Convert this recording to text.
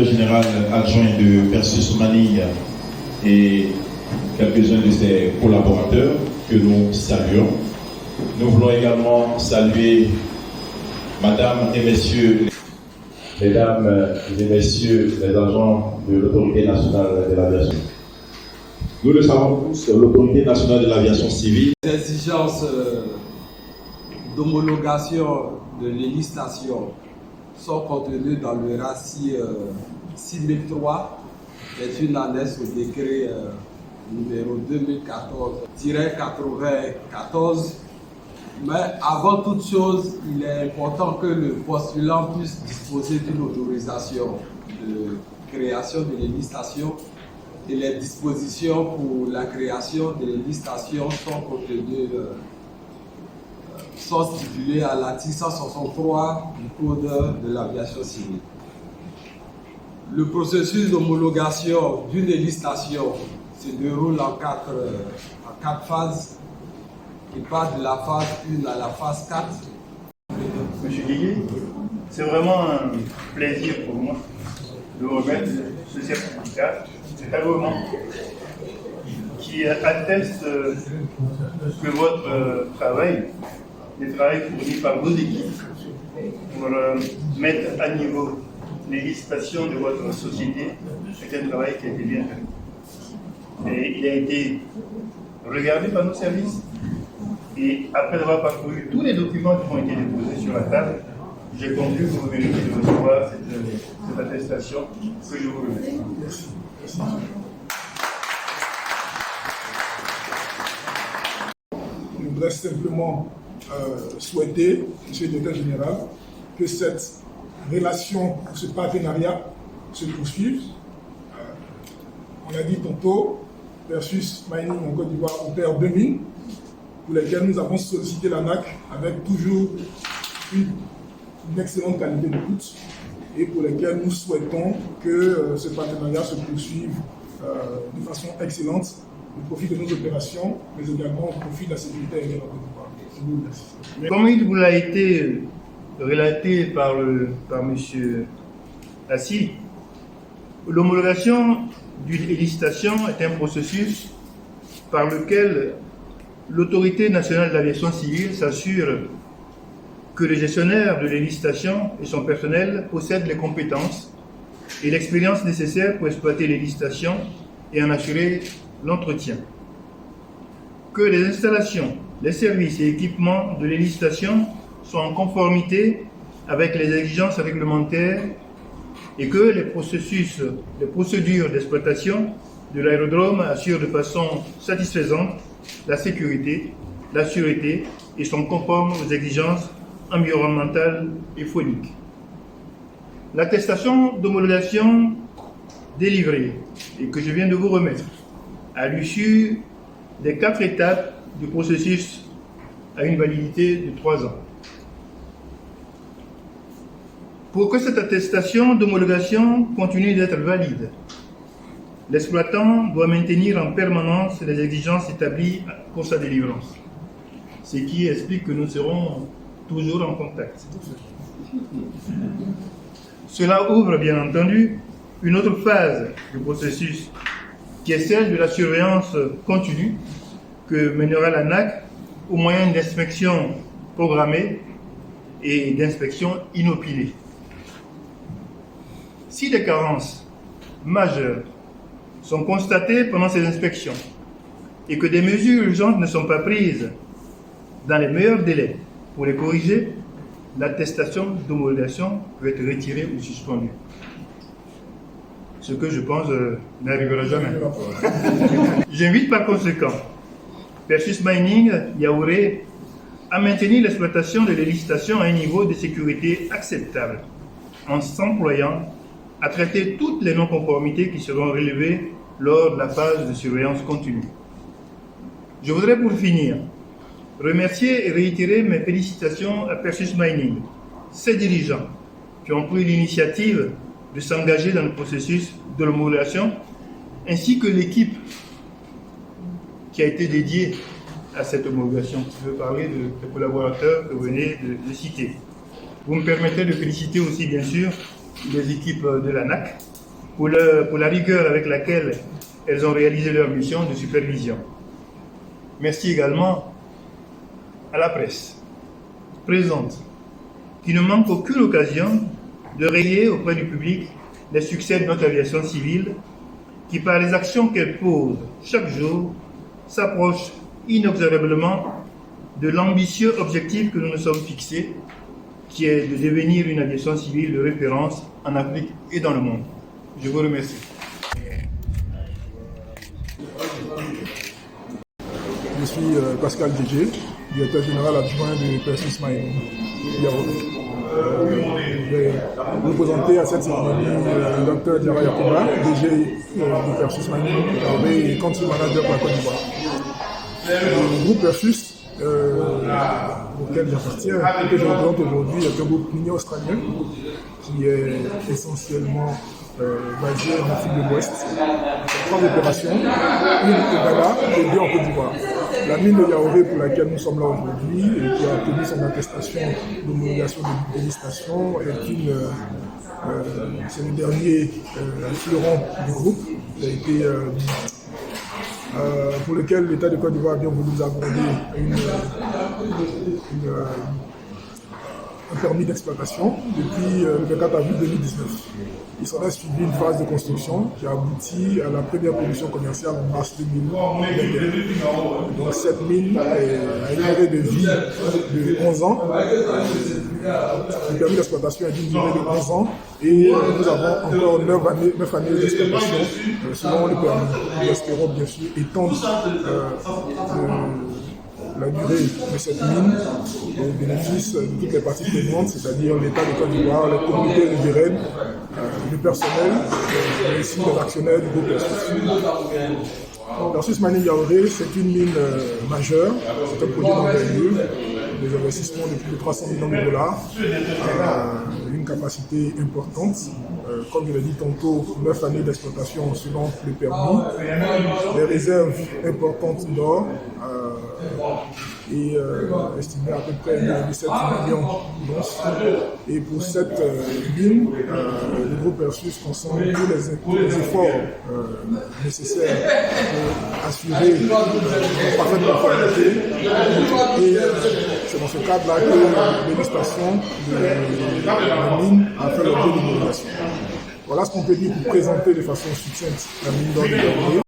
Général adjoint de Perseus Mining et quelques-uns de ses collaborateurs que nous saluons. Nous voulons également saluer Madame et Messieurs, Mesdames et Messieurs les agents de l'Autorité nationale de l'aviation. Nous le savons tous, l'Autorité nationale de l'aviation civile. Les exigences d'homologation de législation sont contenues dans le RACI 6003, qui est une annexe au décret numéro 2014-94. Mais avant toute chose, il est important que le postulant puisse disposer d'une autorisation de création de législation, et les dispositions pour la création de législation sont stipulées à l'article 163 du Code de l'aviation civile. Le processus d'homologation d'une législation se déroule en quatre phases. Il part de la phase 1 à la phase 4. Monsieur Guégué, c'est vraiment un plaisir pour moi de vous remettre ce certificat, cet agrément qui atteste que votre travail, le travail fourni par vos équipes pour mettre à niveau les législations de votre société, c'est un travail qui a été bien fait. Et il a été regardé par nos services. Et après avoir parcouru tous les documents qui ont été déposés sur la table, j'ai conclu que vous méritez de recevoir cette attestation que je vous remercie. Je voudrais simplement souhaiter, Monsieur le Directeur Général, que cette relation, ce partenariat se poursuive. On a dit tantôt, Perseus Mining en Côte d'Ivoire opère 2 mines, pour lesquels nous avons sollicité l'ANAC avec toujours une excellente qualité d'écoute et pour lesquels nous souhaitons que ce partenariat se poursuive de façon excellente au profit de nos opérations, mais également au profit de la sécurité aérienne en Côte d'Ivoire. Je vous remercie. Comme il vous a été relaté par M. Assi, l'homologation d'une législation est un processus par lequel l'Autorité nationale de l'aviation civile s'assure que le gestionnaire de législation et son personnel possèdent les compétences et l'expérience nécessaires pour exploiter les législations et en assurer l'entretien. Que les installations, les services et équipements de législation soient en conformité avec les exigences réglementaires et que les procédures d'exploitation de l'aérodrome assurent de façon satisfaisante la sécurité, la sûreté et sont conformes aux exigences environnementales et phoniques. L'attestation d'homologation délivrée et que je viens de vous remettre à l'issue des 4 étapes du processus a une validité de 3 ans. Pour que cette attestation d'homologation continue d'être valide, l'exploitant doit maintenir en permanence les exigences établies pour sa délivrance, ce qui explique que nous serons toujours en contact. Cela ouvre bien entendu une autre phase du processus, qui est celle de la surveillance continue que mènera l'ANAC au moyen d'inspections programmées et d'inspections inopinées. Si des carences majeures sont constatées pendant ces inspections et que des mesures urgentes ne sont pas prises dans les meilleurs délais pour les corriger, l'attestation d'homologation peut être retirée ou suspendue. Ce que je pense n'arrivera jamais. J'invite par conséquent Perseus Mining Yaouré à maintenir l'exploitation de législation à un niveau de sécurité acceptable en s'employant à traiter toutes les non-conformités qui seront relevées lors de la phase de surveillance continue. Je voudrais pour finir remercier et réitérer mes félicitations à Perseus Mining, ses dirigeants qui ont pris l'initiative de s'engager dans le processus de l'homologation, ainsi que l'équipe qui a été dédiée à cette homologation. Je veux parler des collaborateurs que vous venez de citer. Vous me permettez de féliciter aussi, bien sûr, les équipes de l'ANAC pour la rigueur avec laquelle elles ont réalisé leur mission de supervision. Merci également à la presse présente, qui ne manque aucune occasion de rayer auprès du public les succès de notre aviation civile, qui par les actions qu'elle pose chaque jour, s'approche inexorablement de l'ambitieux objectif que nous nous sommes fixés, qui est de devenir une aviation civile de référence en Afrique et dans le monde. Je vous remercie. Je suis Pascal Djé, directeur général adjoint de Persis Mining Yaoundé. Je vais vous présenter à cette cérémonie le Dr Diarra Yakuba, DG de Persis Mining Yaoundé et country manager pour la Côte d'Ivoire. Le groupe Persis, auquel j'appartiens et que je représente aujourd'hui, est un groupe minier australien qui est essentiellement basé en Afrique de l'Ouest. 3 opérations, une au Ghana et 2 en Côte d'Ivoire. La mine de Yaoundé pour laquelle nous sommes là aujourd'hui et qui a obtenu son attestation d'homologation de délestation c'est le dernier fleuron du groupe. Il a été pour lequel l'État de Côte d'Ivoire a bien voulu nous accorder un permis d'exploitation depuis le 4 avril 2019. Il s'en a suivi une phase de construction qui a abouti à la première production commerciale en mars 2021. Donc cette mine a une durée de vie de 11 ans. Le permis d'exploitation a d'une durée de 11 ans et nous avons encore 9 années d'exploitation selon le permis. Nous espérons bien sûr étendre la durée de cette mine au bénéfice de toutes les parties prenantes, c'est-à-dire l'État de Côte d'Ivoire, les communautés riveraines, le personnel, mais aussi les actionnaires du groupe Persis. Persis Mining Yaoundé, c'est une mine majeure, c'est un projet d'envergure, des investissements de plus de 300 millions de dollars, une capacité importante, comme je l'ai dit tantôt, 9 années d'exploitation selon le permis, des réserves importantes d'or, et estimé à peu près 17 millions d'onces. Et pour cette mine, le groupe Persis concentre tous les efforts nécessaires pour assurer une parfaite conformité. Et c'est dans ce cadre-là que l'administration de la mine a fait l'objet d'une homologation. Voilà ce qu'on peut dire pour présenter de façon succincte la mine d'or de Yaoundé.